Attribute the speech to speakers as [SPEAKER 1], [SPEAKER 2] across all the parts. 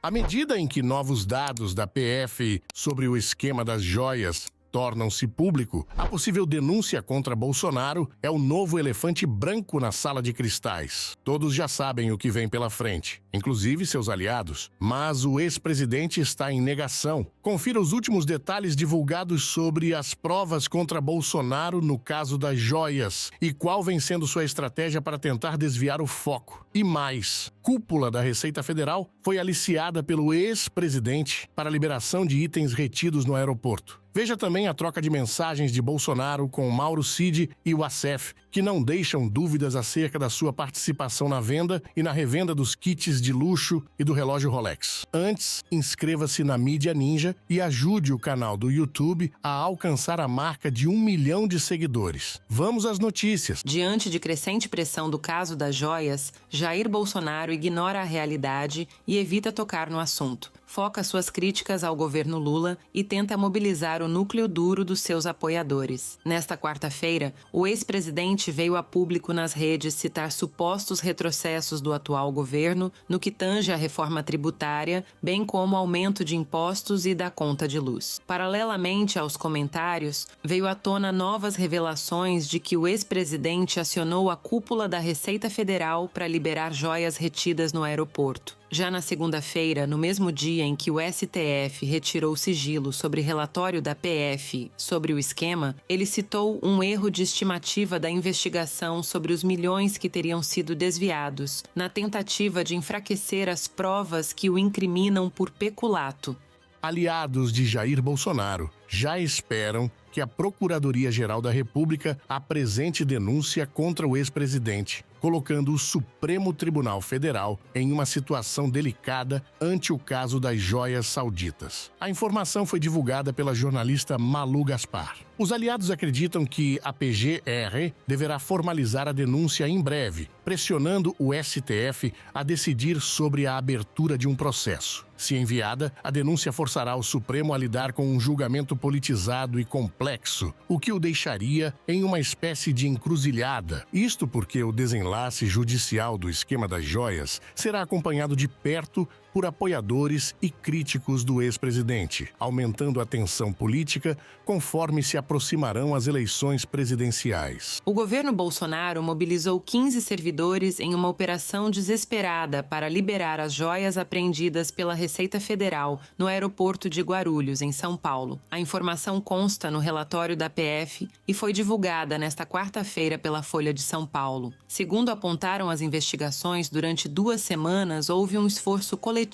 [SPEAKER 1] À medida em que novos dados da PF sobre o esquema das joias tornam-se público, a possível denúncia contra Bolsonaro é o novo elefante branco na sala de cristais. Todos já sabem o que vem pela frente, inclusive seus aliados, mas o ex-presidente está em negação. Confira os últimos detalhes divulgados sobre as provas contra Bolsonaro no caso das joias e qual vem sendo sua estratégia para tentar desviar o foco. E mais, cúpula da Receita Federal foi aliciada pelo ex-presidente para a liberação de itens retidos no aeroporto. Veja também a troca de mensagens de Bolsonaro com Mauro Cid e o Assef, que não deixam dúvidas acerca da sua participação na venda e na revenda dos kits de luxo e do relógio Rolex. Antes, inscreva-se na Mídia Ninja e ajude o canal do YouTube a alcançar a marca de 1 milhão de seguidores. Vamos às notícias.
[SPEAKER 2] Diante de crescente pressão do caso das joias, Jair Bolsonaro ignora a realidade e evita tocar no assunto. Foca suas críticas ao governo Lula e tenta mobilizar o núcleo duro dos seus apoiadores. Nesta quarta-feira, o ex-presidente veio a público nas redes citar supostos retrocessos do atual governo no que tange à reforma tributária, bem como aumento de impostos e da conta de luz. Paralelamente aos comentários, veio à tona novas revelações de que o ex-presidente acionou a cúpula da Receita Federal para liberar joias retidas no aeroporto. Já na segunda-feira, no mesmo dia em que o STF retirou o sigilo sobre relatório da PF sobre o esquema, ele citou um erro de estimativa da investigação sobre os milhões que teriam sido desviados, na tentativa de enfraquecer as provas que o incriminam por peculato.
[SPEAKER 1] Aliados de Jair Bolsonaro já esperam que a Procuradoria-Geral da República apresente denúncia contra o ex-presidente, colocando o Supremo Tribunal Federal em uma situação delicada ante o caso das joias sauditas. A informação foi divulgada pela jornalista Malu Gaspar. Os aliados acreditam que a PGR deverá formalizar a denúncia em breve, pressionando o STF a decidir sobre a abertura de um processo. Se enviada, a denúncia forçará o Supremo a lidar com um julgamento politizado e complexo, o que o deixaria em uma espécie de encruzilhada. Isto porque o desenlace judicial do esquema das joias será acompanhado de perto por apoiadores e críticos do ex-presidente, aumentando a tensão política conforme se aproximarão as eleições presidenciais.
[SPEAKER 2] O governo Bolsonaro mobilizou 15 servidores em uma operação desesperada para liberar as joias apreendidas pela Receita Federal no aeroporto de Guarulhos, em São Paulo. A informação consta no relatório da PF e foi divulgada nesta quarta-feira pela Folha de São Paulo. Segundo apontaram as investigações, durante 2 semanas houve um esforço coletivo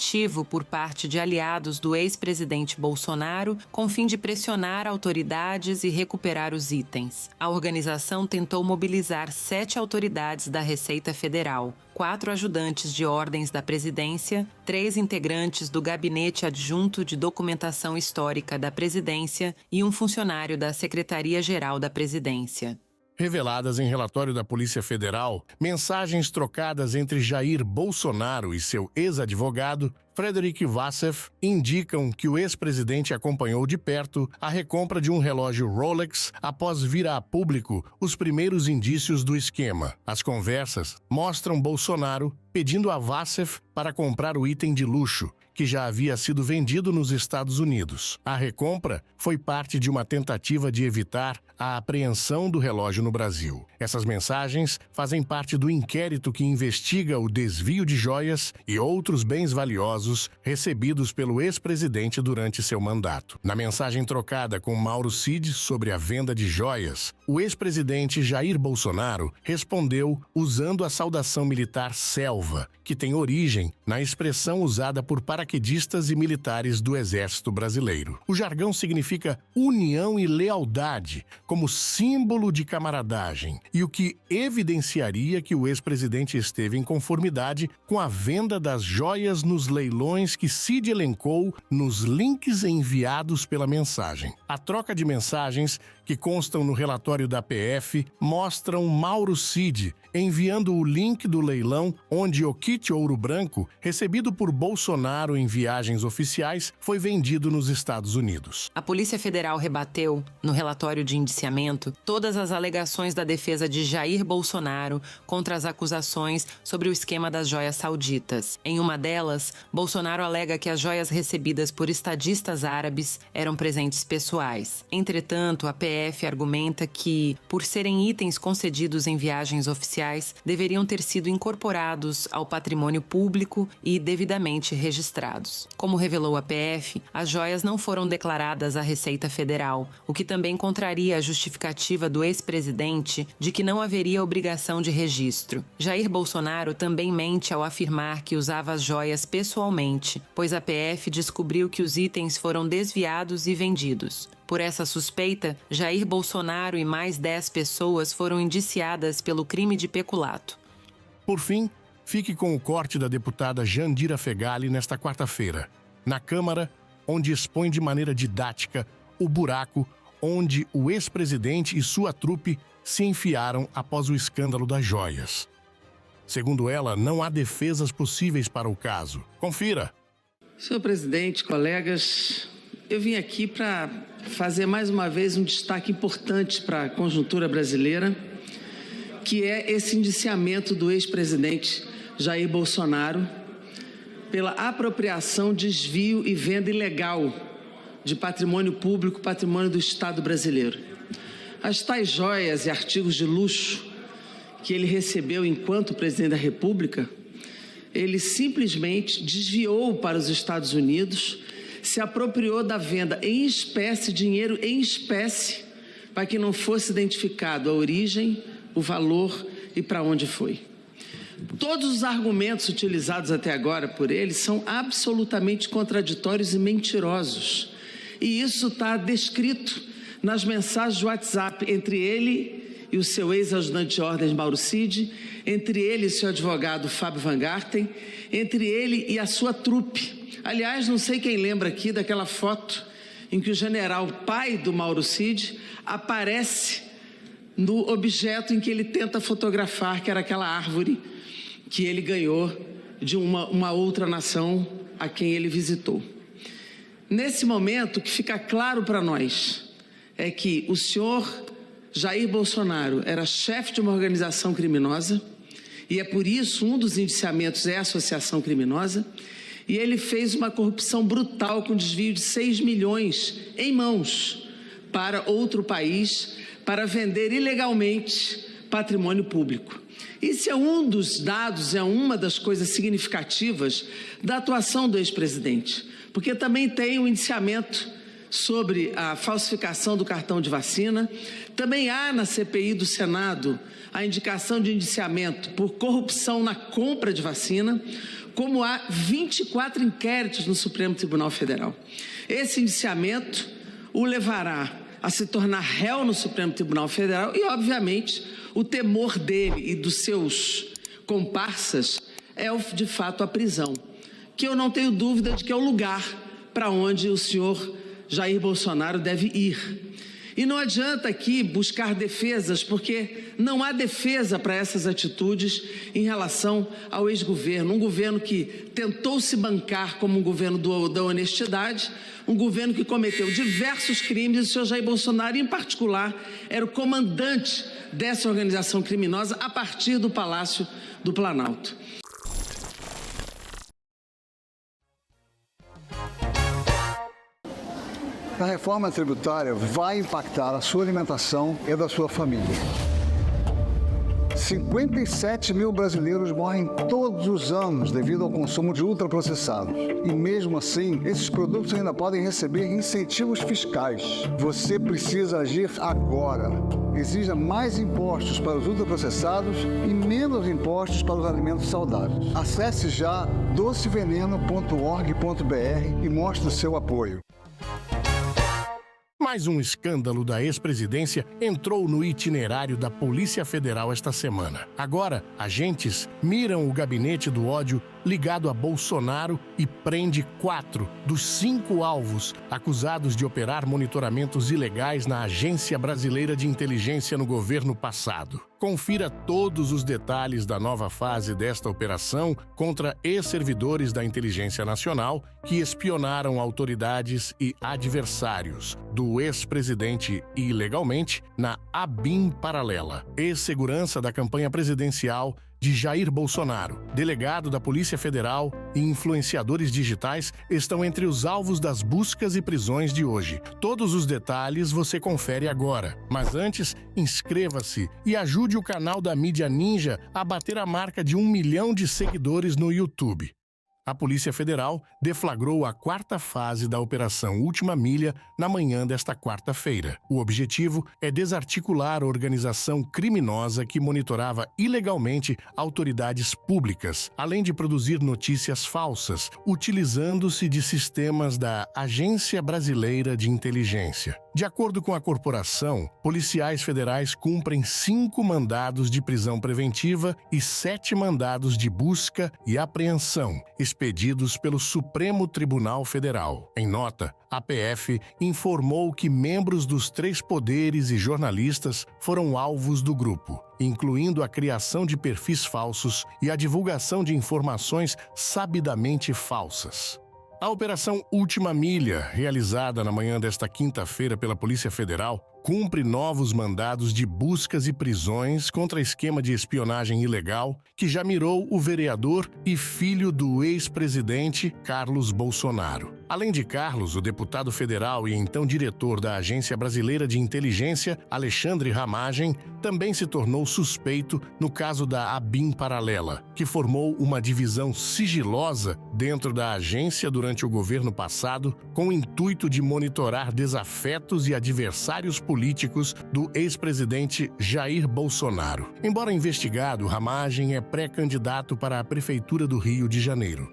[SPEAKER 2] por parte de aliados do ex-presidente Bolsonaro com fim de pressionar autoridades e recuperar os itens. A organização tentou mobilizar 7 autoridades da Receita Federal, 4 ajudantes de ordens da presidência, 3 integrantes do Gabinete Adjunto de Documentação Histórica da Presidência e um funcionário da Secretaria-Geral da Presidência.
[SPEAKER 1] Reveladas em relatório da Polícia Federal, mensagens trocadas entre Jair Bolsonaro e seu ex-advogado, Frederic Wassef, indicam que o ex-presidente acompanhou de perto a recompra de um relógio Rolex após vir a público os primeiros indícios do esquema. As conversas mostram Bolsonaro pedindo a Wassef para comprar o item de luxo, que já havia sido vendido nos Estados Unidos. A recompra foi parte de uma tentativa de evitar a apreensão do relógio no Brasil. Essas mensagens fazem parte do inquérito que investiga o desvio de joias e outros bens valiosos recebidos pelo ex-presidente durante seu mandato. Na mensagem trocada com Mauro Cid sobre a venda de joias, o ex-presidente Jair Bolsonaro respondeu usando a saudação militar selva, que tem origem na expressão usada por paraquedistas e militares do Exército Brasileiro. O jargão significa união e lealdade, como símbolo de camaradagem, e o que evidenciaria que o ex-presidente esteve em conformidade com a venda das joias nos leilões que Cid elencou nos links enviados pela mensagem. A troca de mensagens, que constam no relatório da PF, mostram Mauro Cid enviando o link do leilão onde o kit ouro branco, recebido por Bolsonaro Bolsonaro em viagens oficiais foi vendido nos Estados Unidos.
[SPEAKER 2] A Polícia Federal rebateu, no relatório de indiciamento, todas as alegações da defesa de Jair Bolsonaro contra as acusações sobre o esquema das joias sauditas. Em uma delas, Bolsonaro alega que as joias recebidas por estadistas árabes eram presentes pessoais. Entretanto, a PF argumenta que, por serem itens concedidos em viagens oficiais, deveriam ter sido incorporados ao patrimônio público e devidamente registrados. Como revelou a PF, as joias não foram declaradas à Receita Federal, o que também contraria a justificativa do ex-presidente de que não haveria obrigação de registro. Jair Bolsonaro também mente ao afirmar que usava as joias pessoalmente, pois a PF descobriu que os itens foram desviados e vendidos. Por essa suspeita, Jair Bolsonaro e mais 10 pessoas foram indiciadas pelo crime de peculato.
[SPEAKER 1] Por fim, fique com o corte da deputada Jandira Fegali nesta quarta-feira, na Câmara, onde expõe de maneira didática o buraco onde o ex-presidente e sua trupe se enfiaram após o escândalo das joias. Segundo ela, não há defesas possíveis para o caso. Confira.
[SPEAKER 3] Senhor presidente, colegas, eu vim aqui para fazer mais uma vez um destaque importante para a conjuntura brasileira, que é esse indiciamento do ex-presidente Jair Bolsonaro pela apropriação, desvio e venda ilegal de patrimônio público, patrimônio do Estado brasileiro. As tais joias e artigos de luxo que ele recebeu enquanto presidente da República, ele simplesmente desviou para os Estados Unidos, se apropriou da venda em espécie, dinheiro em espécie, para que não fosse identificado a origem, o valor e para onde foi. Todos os argumentos utilizados até agora por ele são absolutamente contraditórios e mentirosos. E isso está descrito nas mensagens de WhatsApp entre ele e o seu ex-ajudante de ordens, Mauro Cid, entre ele e seu advogado, Fábio Van Garten, entre ele e a sua trupe. Aliás, não sei quem lembra aqui daquela foto em que o general, pai do Mauro Cid, aparece no objeto em que ele tenta fotografar, que era aquela árvore que ele ganhou de uma outra nação a quem ele visitou. Nesse momento, o que fica claro para nós é que o senhor Jair Bolsonaro era chefe de uma organização criminosa, e é por isso um dos indiciamentos é a associação criminosa, e ele fez uma corrupção brutal com desvio de 6 milhões em mãos para outro país, para vender ilegalmente patrimônio público. Isso é um dos dados, é uma das coisas significativas da atuação do ex-presidente, porque também tem o indiciamento sobre a falsificação do cartão de vacina, também há na CPI do Senado a indicação de indiciamento por corrupção na compra de vacina, como há 24 inquéritos no Supremo Tribunal Federal. Esse indiciamento o levará a se tornar réu no Supremo Tribunal Federal e, obviamente, o temor dele e dos seus comparsas é, de fato, a prisão, que eu não tenho dúvida de que é o lugar para onde o senhor Jair Bolsonaro deve ir. E não adianta aqui buscar defesas, porque não há defesa para essas atitudes em relação ao ex-governo. Um governo que tentou se bancar como um governo da honestidade, um governo que cometeu diversos crimes, e o senhor Jair Bolsonaro, em particular, era o comandante dessa organização criminosa a partir do Palácio do Planalto.
[SPEAKER 4] A reforma tributária vai impactar a sua alimentação e da sua família. 57 mil brasileiros morrem todos os anos devido ao consumo de ultraprocessados. E mesmo assim, esses produtos ainda podem receber incentivos fiscais. Você precisa agir agora. Exija mais impostos para os ultraprocessados e menos impostos para os alimentos saudáveis. Acesse já doceveneno.org.br e mostre o seu apoio.
[SPEAKER 1] Mais um escândalo da ex-presidência entrou no itinerário da Polícia Federal esta semana. Agora, agentes miram o gabinete do ódio ligado a Bolsonaro e prende 4 dos 5 alvos acusados de operar monitoramentos ilegais na Agência Brasileira de Inteligência no governo passado. Confira todos os detalhes da nova fase desta operação contra ex-servidores da Inteligência Nacional que espionaram autoridades e adversários do ex-presidente ilegalmente na ABIN paralela. Ex-segurança da campanha presidencial de Jair Bolsonaro, delegado da Polícia Federal e influenciadores digitais estão entre os alvos das buscas e prisões de hoje. Todos os detalhes você confere agora. Mas antes, inscreva-se e ajude o canal da Mídia Ninja a bater a marca de 1 milhão de seguidores no YouTube. A Polícia Federal deflagrou a 4ª fase da Operação Última Milha na manhã desta quarta-feira. O objetivo é desarticular a organização criminosa que monitorava ilegalmente autoridades públicas, além de produzir notícias falsas, utilizando-se de sistemas da Agência Brasileira de Inteligência. De acordo com a corporação, policiais federais cumprem 5 mandados de prisão preventiva e 7 mandados de busca e apreensão, expedidos pelo Supremo Tribunal Federal. Em nota, a PF informou que membros dos 3 poderes e jornalistas foram alvos do grupo, incluindo a criação de perfis falsos e a divulgação de informações sabidamente falsas. A Operação Última Milha, realizada na manhã desta quinta-feira pela Polícia Federal, cumpre novos mandados de buscas e prisões contra esquema de espionagem ilegal que já mirou o vereador e filho do ex-presidente Carlos Bolsonaro. Além de Carlos, o deputado federal e então diretor da Agência Brasileira de Inteligência, Alexandre Ramagem, também se tornou suspeito no caso da ABIN paralela, que formou uma divisão sigilosa dentro da agência durante o governo passado com o intuito de monitorar desafetos e adversários políticos do ex-presidente Jair Bolsonaro. Embora investigado, Ramagem é pré-candidato para a Prefeitura do Rio de Janeiro.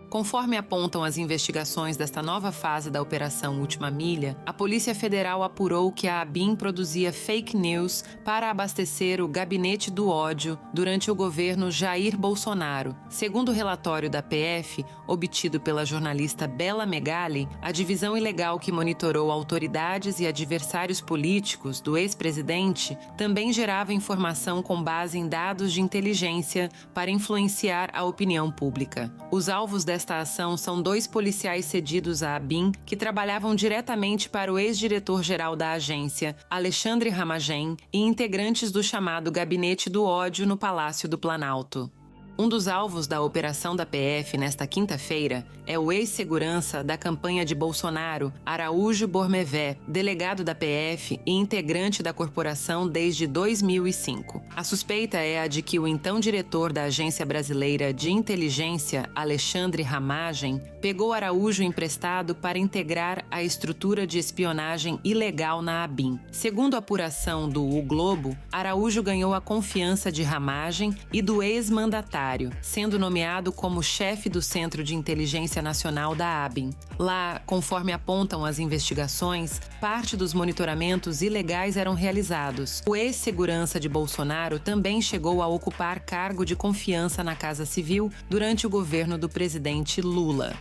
[SPEAKER 2] Conforme apontam as investigações desta nova fase da Operação Última Milha, a Polícia Federal apurou que a ABIN produzia fake news para abastecer o Gabinete do Ódio durante o governo Jair Bolsonaro. Segundo o relatório da PF, obtido pela jornalista Bela Megali, a divisão ilegal que monitorou autoridades e adversários políticos do ex-presidente também gerava informação com base em dados de inteligência para influenciar a opinião pública. Os alvos desta ação são 2 policiais cedidos à ABIN que trabalhavam diretamente para o ex-diretor-geral da agência, Alexandre Ramagem, e integrantes do chamado Gabinete do Ódio no Palácio do Planalto. Um dos alvos da operação da PF nesta quinta-feira é o ex-segurança da campanha de Bolsonaro, Araújo Bormevé, delegado da PF e integrante da corporação desde 2005. A suspeita é a de que o então diretor da Agência Brasileira de Inteligência, Alexandre Ramagem, pegou Araújo emprestado para integrar a estrutura de espionagem ilegal na ABIN. Segundo a apuração do O Globo, Araújo ganhou a confiança de Ramagem e do ex-mandatário, sendo nomeado como chefe do Centro de Inteligência Nacional da ABIN. Lá, conforme apontam as investigações, parte dos monitoramentos ilegais eram realizados. O ex-segurança de Bolsonaro também chegou a ocupar cargo de confiança na Casa Civil durante o governo do presidente Lula.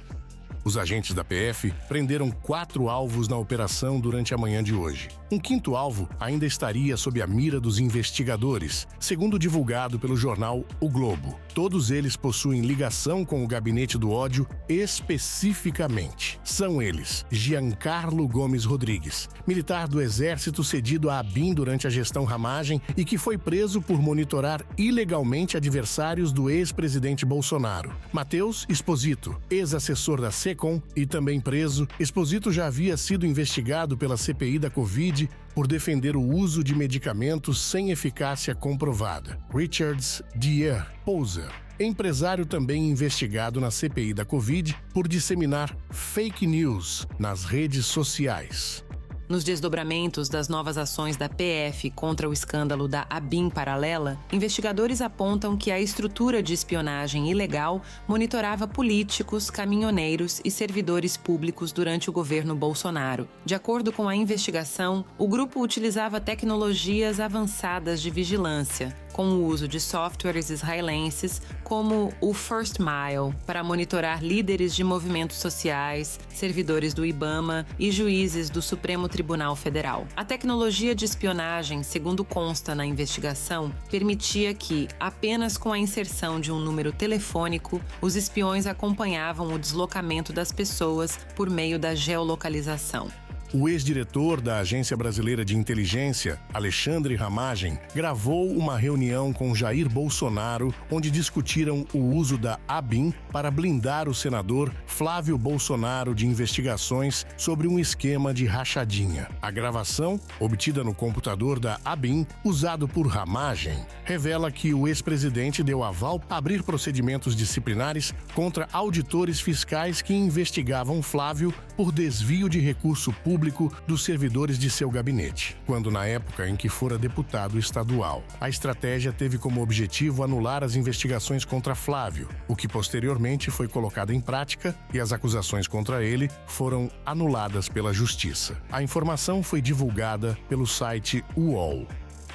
[SPEAKER 1] Os agentes da PF prenderam 4 alvos na operação durante a manhã de hoje. Um 5º alvo ainda estaria sob a mira dos investigadores, segundo divulgado pelo jornal O Globo. Todos eles possuem ligação com o Gabinete do Ódio especificamente. São eles: Giancarlo Gomes Rodrigues, militar do Exército cedido à ABIN durante a gestão Ramagem e que foi preso por monitorar ilegalmente adversários do ex-presidente Bolsonaro. Matheus Esposito, ex-assessor da SECOM e também preso, Esposito já havia sido investigado pela CPI da Covid por defender o uso de medicamentos sem eficácia comprovada. Richards Dier Pouser, empresário também investigado na CPI da Covid por disseminar fake news nas redes sociais.
[SPEAKER 2] Nos desdobramentos das novas ações da PF contra o escândalo da ABIN paralela, investigadores apontam que a estrutura de espionagem ilegal monitorava políticos, caminhoneiros e servidores públicos durante o governo Bolsonaro. De acordo com a investigação, o grupo utilizava tecnologias avançadas de vigilância, com o uso de softwares israelenses como o First Mile, para monitorar líderes de movimentos sociais, servidores do IBAMA e juízes do Supremo Tribunal Federal. A tecnologia de espionagem, segundo consta na investigação, permitia que, apenas com a inserção de um número telefônico, os espiões acompanhavam o deslocamento das pessoas por meio da geolocalização.
[SPEAKER 1] O ex-diretor da Agência Brasileira de Inteligência, Alexandre Ramagem, gravou uma reunião com Jair Bolsonaro, onde discutiram o uso da ABIN para blindar o senador Flávio Bolsonaro de investigações sobre um esquema de rachadinha. A gravação, obtida no computador da ABIN, usado por Ramagem, revela que o ex-presidente deu aval a abrir procedimentos disciplinares contra auditores fiscais que investigavam Flávio por desvio de recurso público dos servidores de seu gabinete, quando na época em que fora deputado estadual. A estratégia teve como objetivo anular as investigações contra Flávio, o que posteriormente foi colocado em prática e as acusações contra ele foram anuladas pela Justiça. A informação foi divulgada pelo site UOL.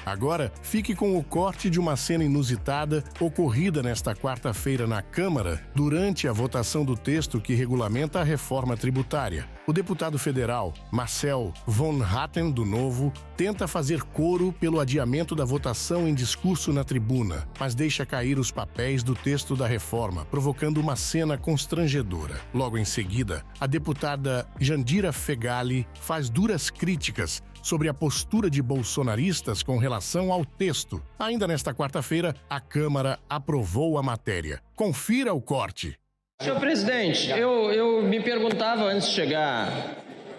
[SPEAKER 1] Agora, fique com o corte de uma cena inusitada ocorrida nesta quarta-feira na Câmara durante a votação do texto que regulamenta a reforma tributária. O deputado federal Marcel von Hatten, do Novo, tenta fazer coro pelo adiamento da votação em discurso na tribuna, mas deixa cair os papéis do texto da reforma, provocando uma cena constrangedora. Logo em seguida, a deputada Jandira Fegali faz duras críticas sobre a postura de bolsonaristas com relação ao texto. Ainda nesta quarta-feira, a Câmara aprovou a matéria. Confira o corte.
[SPEAKER 5] Senhor presidente, eu me perguntava antes de chegar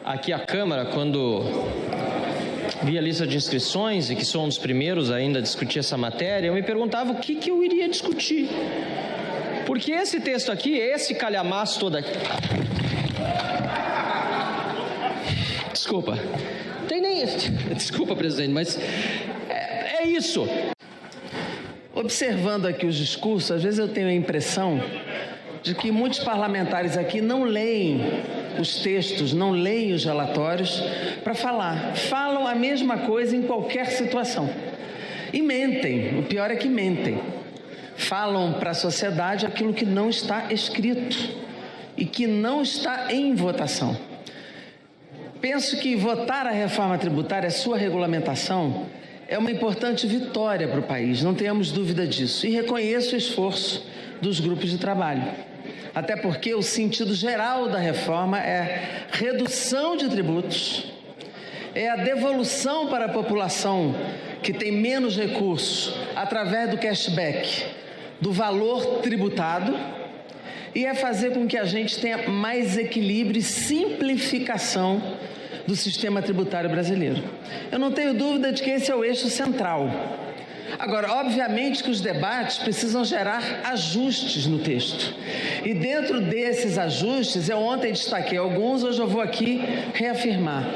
[SPEAKER 5] aqui à Câmara, quando vi a lista de inscrições e que sou um dos primeiros ainda a discutir essa matéria, eu me perguntava o que eu iria discutir. Porque esse texto aqui, esse calhamaço todo aqui... Desculpa. Desculpa, presidente, mas é isso.
[SPEAKER 3] Observando aqui os discursos, às vezes eu tenho a impressão de que muitos parlamentares aqui não leem os textos, não leem os relatórios para falar. Falam a mesma coisa em qualquer situação. E mentem, o pior é que mentem. Falam para a sociedade aquilo que não está escrito e que não está em votação. Penso que votar a reforma tributária, a sua regulamentação, é uma importante vitória para o país, não tenhamos dúvida disso. E reconheço o esforço dos grupos de trabalho. Até porque o sentido geral da reforma é redução de tributos, é a devolução para a população que tem menos recursos, através do cashback, do valor tributado, e é fazer com que a gente tenha mais equilíbrio e simplificação do sistema tributário brasileiro. Eu não tenho dúvida de que esse é o eixo central. Agora, obviamente que os debates precisam gerar ajustes no texto. E dentro desses ajustes, eu ontem destaquei alguns, hoje eu vou aqui reafirmar.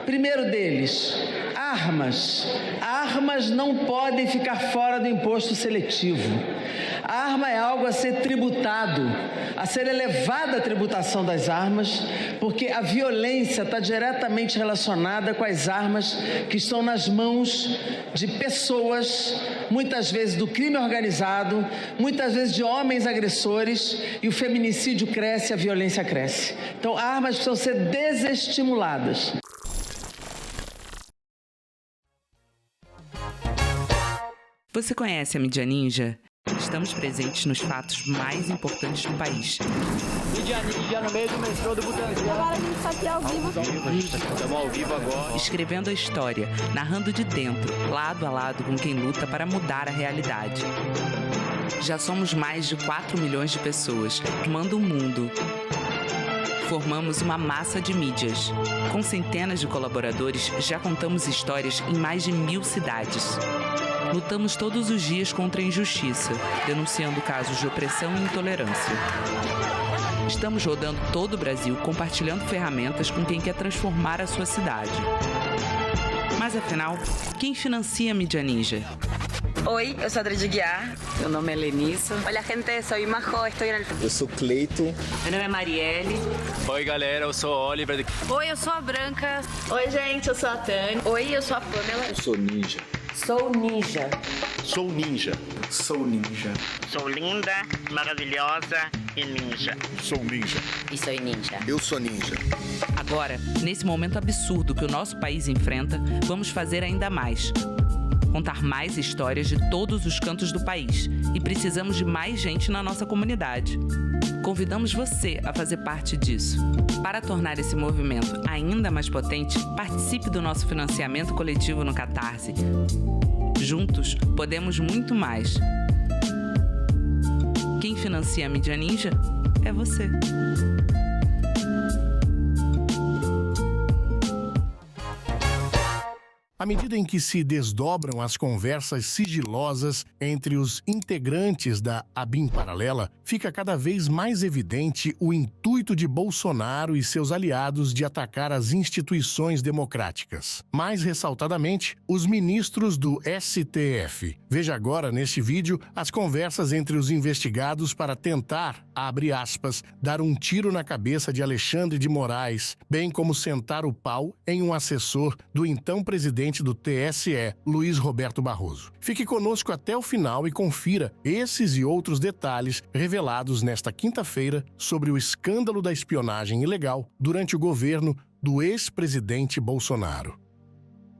[SPEAKER 3] Primeiro deles, armas. Armas não podem ficar fora do imposto seletivo. A arma é algo a ser tributado, a ser elevada a tributação das armas, porque a violência está diretamente relacionada com as armas que estão nas mãos de pessoas, muitas vezes do crime organizado, muitas vezes de homens agressores, e o feminicídio cresce, a violência cresce. Então, armas precisam ser desestimuladas.
[SPEAKER 6] Você conhece a Mídia Ninja? Estamos presentes nos fatos mais importantes do país.
[SPEAKER 7] Mídia Ninja no meio do metrô do Butantã.
[SPEAKER 8] Agora a gente está aqui ao vivo.
[SPEAKER 7] Estamos ao vivo agora.
[SPEAKER 6] Escrevendo a história, narrando de dentro, lado a lado com quem luta para mudar a realidade. Já somos mais de 4 milhões de pessoas, tomando o mundo. Formamos uma massa de mídias. Com centenas de colaboradores, já contamos histórias em mais de 1000 cidades. Lutamos todos os dias contra a injustiça, denunciando casos de opressão e intolerância. Estamos rodando todo o Brasil compartilhando ferramentas com quem quer transformar a sua cidade. Mas afinal, quem financia a Mídia Ninja?
[SPEAKER 8] Oi, eu sou a Adri Guiar.
[SPEAKER 9] Meu nome é Lenissa.
[SPEAKER 8] Olá, gente, sou Majo, estou no...
[SPEAKER 10] Eu sou Cleito.
[SPEAKER 9] Meu nome é Marielle.
[SPEAKER 7] Oi, galera, eu sou o Oliver.
[SPEAKER 11] Oi, eu sou a Branca.
[SPEAKER 12] Oi, gente, eu sou a Tânia.
[SPEAKER 11] Oi, eu sou a Pamela.
[SPEAKER 10] Eu sou Ninja.
[SPEAKER 11] Sou Ninja.
[SPEAKER 10] Sou Ninja. Sou Ninja.
[SPEAKER 13] Sou linda, maravilhosa e ninja.
[SPEAKER 10] Sou Ninja.
[SPEAKER 11] E sou Ninja.
[SPEAKER 10] Eu sou Ninja.
[SPEAKER 6] Agora, nesse momento absurdo que o nosso país enfrenta, vamos fazer ainda mais. Contar mais histórias de todos os cantos do país. E precisamos de mais gente na nossa comunidade. Convidamos você a fazer parte disso. Para tornar esse movimento ainda mais potente, participe do nosso financiamento coletivo no Catarse. Juntos, podemos muito mais. Quem financia a Mídia Ninja é você.
[SPEAKER 1] À medida em que se desdobram as conversas sigilosas entre os integrantes da ABIN Paralela, fica cada vez mais evidente o intuito de Bolsonaro e seus aliados de atacar as instituições democráticas. Mais ressaltadamente, os ministros do STF. Veja agora, neste vídeo, as conversas entre os investigados para tentar, abre aspas, dar um tiro na cabeça de Alexandre de Moraes, bem como sentar o pau em um assessor do então presidente do TSE, Luiz Roberto Barroso. Fique conosco até o final e confira esses e outros detalhes revelados nesta quinta-feira sobre o escândalo da espionagem ilegal durante o governo do ex-presidente Bolsonaro.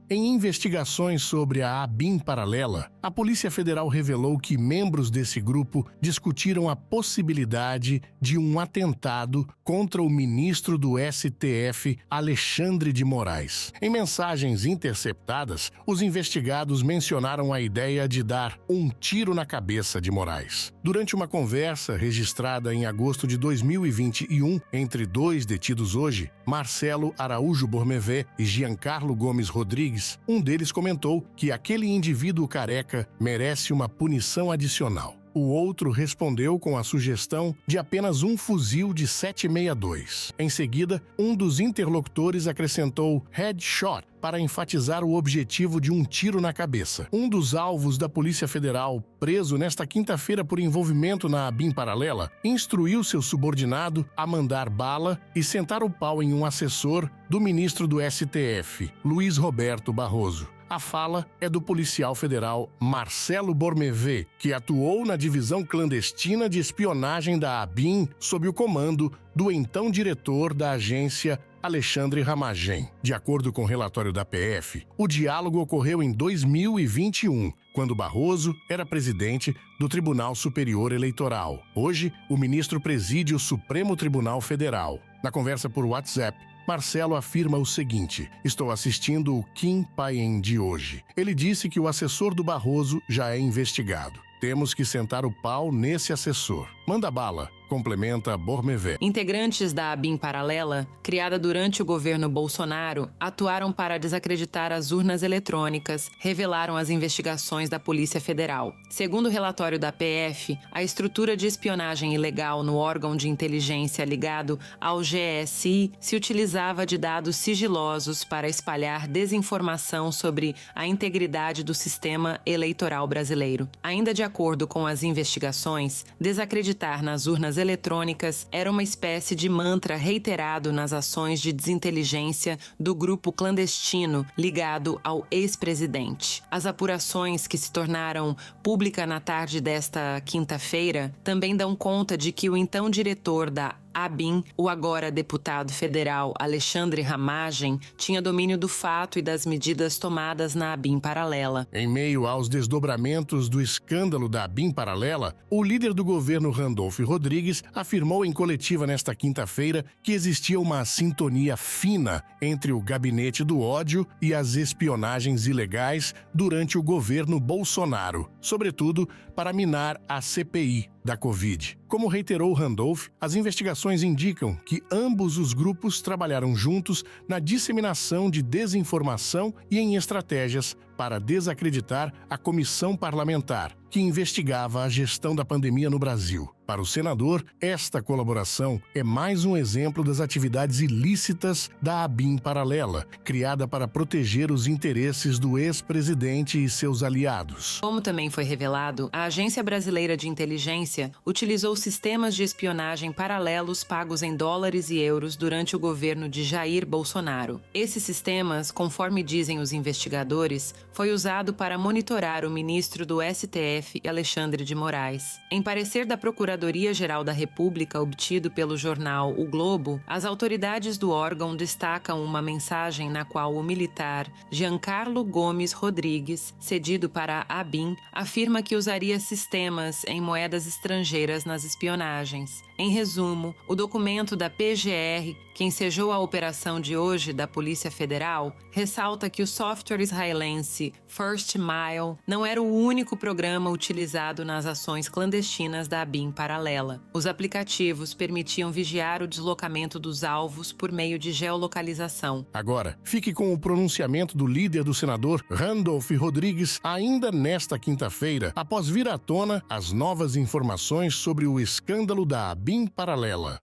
[SPEAKER 1] Em investigações sobre a ABIN Paralela, a Polícia Federal revelou que membros desse grupo discutiram a possibilidade de um atentado contra o ministro do STF, Alexandre de Moraes. Em mensagens interceptadas, os investigados mencionaram a ideia de dar um tiro na cabeça de Moraes. Durante uma conversa registrada em agosto de 2021 entre dois detidos hoje, Marcelo Araújo Bormevé e Giancarlo Gomes Rodrigues, um deles comentou que aquele indivíduo careca merece uma punição adicional. O outro respondeu com a sugestão de apenas um fuzil de 7.62. Em seguida, um dos interlocutores acrescentou headshot para enfatizar o objetivo de um tiro na cabeça. Um dos alvos da Polícia Federal, preso nesta quinta-feira por envolvimento na ABIN Paralela, instruiu seu subordinado a mandar bala e sentar o pau em um assessor do ministro do STF, Luiz Roberto Barroso. A fala é do policial federal Marcelo Bormevé, que atuou na divisão clandestina de espionagem da ABIN sob o comando do então diretor da agência, Alexandre Ramagem. De acordo com o relatório da PF, o diálogo ocorreu em 2021, quando Barroso era presidente do Tribunal Superior Eleitoral. Hoje, o ministro preside o Supremo Tribunal Federal. Na conversa por WhatsApp, Marcelo afirma o seguinte: estou assistindo o Kim Payen de hoje. Ele disse que o assessor do Barroso já é investigado. Temos que sentar o pau nesse assessor. Manda bala, complementa Bormevé.
[SPEAKER 2] Integrantes da ABIN Paralela, criada durante o governo Bolsonaro, atuaram para desacreditar as urnas eletrônicas, revelaram as investigações da Polícia Federal. Segundo o relatório da PF, a estrutura de espionagem ilegal no órgão de inteligência ligado ao GSI se utilizava de dados sigilosos para espalhar desinformação sobre a integridade do sistema eleitoral brasileiro. Ainda de acordo com as investigações, desacreditar nas urnas eletrônicas era uma espécie de mantra reiterado nas ações de desinteligência do grupo clandestino ligado ao ex-presidente. As apurações que se tornaram públicas na tarde desta quinta-feira também dão conta de que o então diretor da ABIN, o agora deputado federal Alexandre Ramagem, tinha domínio do fato e das medidas tomadas na ABIN Paralela.
[SPEAKER 1] Em meio aos desdobramentos do escândalo da ABIN Paralela, o líder do governo Randolph Rodrigues afirmou em coletiva nesta quinta-feira que existia uma sintonia fina entre o gabinete do ódio e as espionagens ilegais durante o governo Bolsonaro, sobretudo para minar a CPI da Covid. Como reiterou Randolph, as investigações indicam que ambos os grupos trabalharam juntos na disseminação de desinformação e em estratégias para desacreditar a comissão parlamentar que investigava a gestão da pandemia no Brasil. Para o senador, esta colaboração é mais um exemplo das atividades ilícitas da ABIN paralela, criada para proteger os interesses do ex-presidente e seus aliados.
[SPEAKER 2] Como também foi revelado, a Agência Brasileira de Inteligência utilizou sistemas de espionagem paralelos pagos em dólares e euros durante o governo de Jair Bolsonaro. Esses sistemas, conforme dizem os investigadores, foi usado para monitorar o ministro do STF, Alexandre de Moraes. Em parecer da Procuradoria-Geral da República obtido pelo jornal O Globo, as autoridades do órgão destacam uma mensagem na qual o militar Giancarlo Gomes Rodrigues, cedido para a ABIN, afirma que usaria sistemas em moedas estrangeiras nas espionagens. Em resumo, o documento da PGR, que ensejou a operação de hoje da Polícia Federal, ressalta que o software israelense First Mile não era o único programa utilizado nas ações clandestinas da ABIN paralela. Os aplicativos permitiam vigiar o deslocamento dos alvos por meio de geolocalização.
[SPEAKER 1] Agora, fique com o pronunciamento do líder do senador, Randolph Rodrigues, ainda nesta quinta-feira, após vir à tona as novas informações sobre o escândalo da ABIN paralela.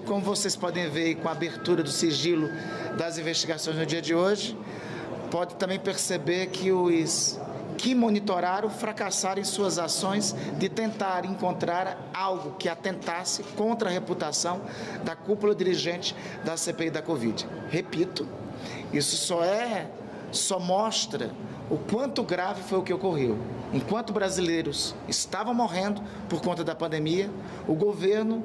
[SPEAKER 14] Como vocês podem ver com a abertura do sigilo das investigações no dia de hoje, pode também perceber que os que monitoraram fracassaram em suas ações de tentar encontrar algo que atentasse contra a reputação da cúpula dirigente da CPI da Covid. Repito, isso só mostra o quanto grave foi o que ocorreu. Enquanto brasileiros estavam morrendo por conta da pandemia, o governo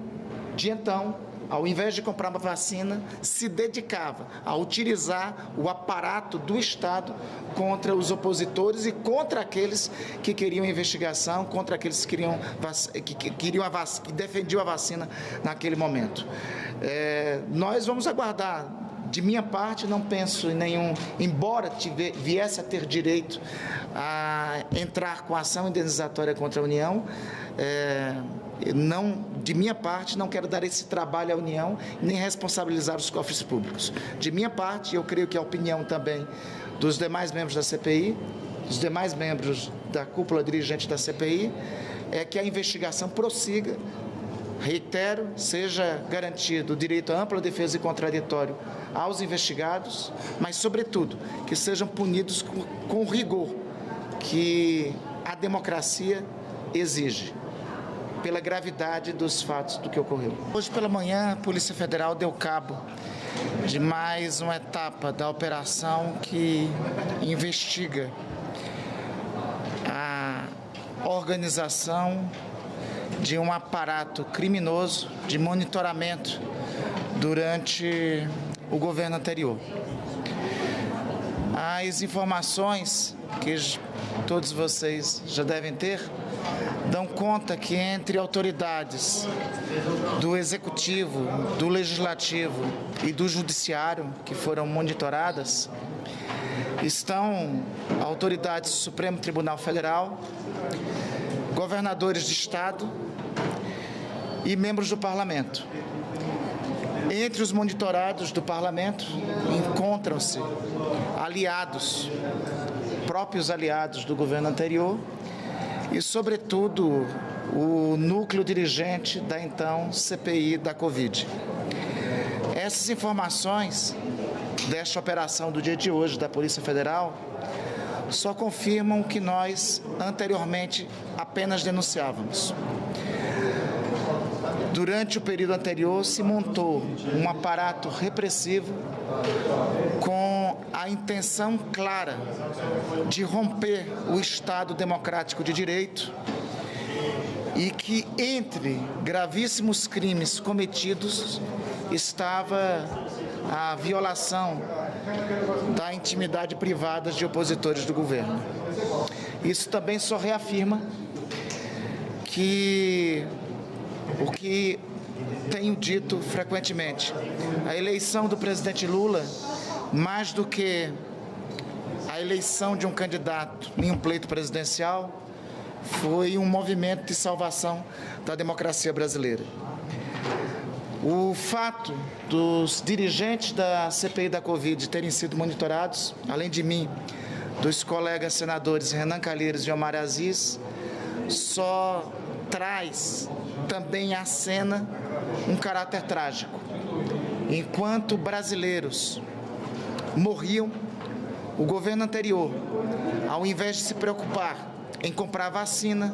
[SPEAKER 14] de então, ao invés de comprar uma vacina, se dedicava a utilizar o aparato do Estado contra os opositores e contra aqueles que queriam investigação, contra aqueles que defendiam a vacina naquele momento. Nós vamos aguardar. De minha parte, não penso em nenhum, embora viesse a ter direito a entrar com ação indenizatória contra a União, de minha parte, não quero dar esse trabalho à União, nem responsabilizar os cofres públicos. De minha parte, eu creio que a opinião também dos demais membros da CPI, dos demais membros da cúpula dirigente da CPI, é que a investigação prossiga. Reitero, seja garantido o direito à ampla defesa e contraditório aos investigados, mas, sobretudo, que sejam punidos com rigor que a democracia exige, pela gravidade dos fatos do que ocorreu. Hoje pela manhã, a Polícia Federal deu cabo de mais uma etapa da operação que investiga a organização de um aparato criminoso de monitoramento durante o governo anterior. As informações que todos vocês já devem ter dão conta que entre autoridades do Executivo, do Legislativo e do Judiciário que foram monitoradas, estão autoridades do Supremo Tribunal Federal, governadores de Estado e membros do Parlamento. Entre os monitorados do Parlamento encontram-se aliados, próprios aliados do governo anterior e, sobretudo, o núcleo dirigente da então CPI da Covid. Essas informações desta operação do dia de hoje da Polícia Federal só confirmam o que nós anteriormente apenas denunciávamos. Durante o período anterior se montou um aparato repressivo com a intenção clara de romper o Estado democrático de direito e que entre gravíssimos crimes cometidos estava a violação da intimidade privada de opositores do governo. Isso também só reafirma que o que tenho dito frequentemente, a eleição do presidente Lula, mais do que a eleição de um candidato em um pleito presidencial, foi um movimento de salvação da democracia brasileira. O fato dos dirigentes da CPI da Covid terem sido monitorados, além de mim, dos colegas senadores Renan Calheiros e Omar Aziz só traz também à cena um caráter trágico. Enquanto brasileiros morriam, o governo anterior, ao invés de se preocupar em comprar vacina,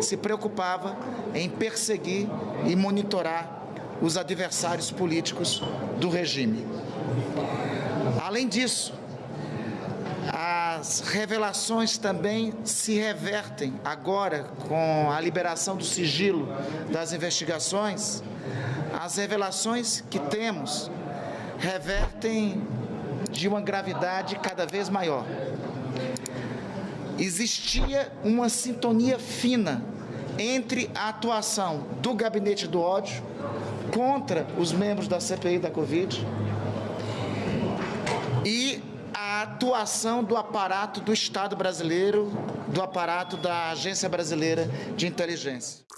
[SPEAKER 14] se preocupava em perseguir e monitorar os adversários políticos do regime. Além disso, as revelações também se revertem agora com a liberação do sigilo das investigações. As revelações que temos revertem de uma gravidade cada vez maior. Existia uma sintonia fina entre a atuação do Gabinete do Ódio contra os membros da CPI da Covid e a atuação do aparato do Estado brasileiro, do aparato da Agência Brasileira de Inteligência.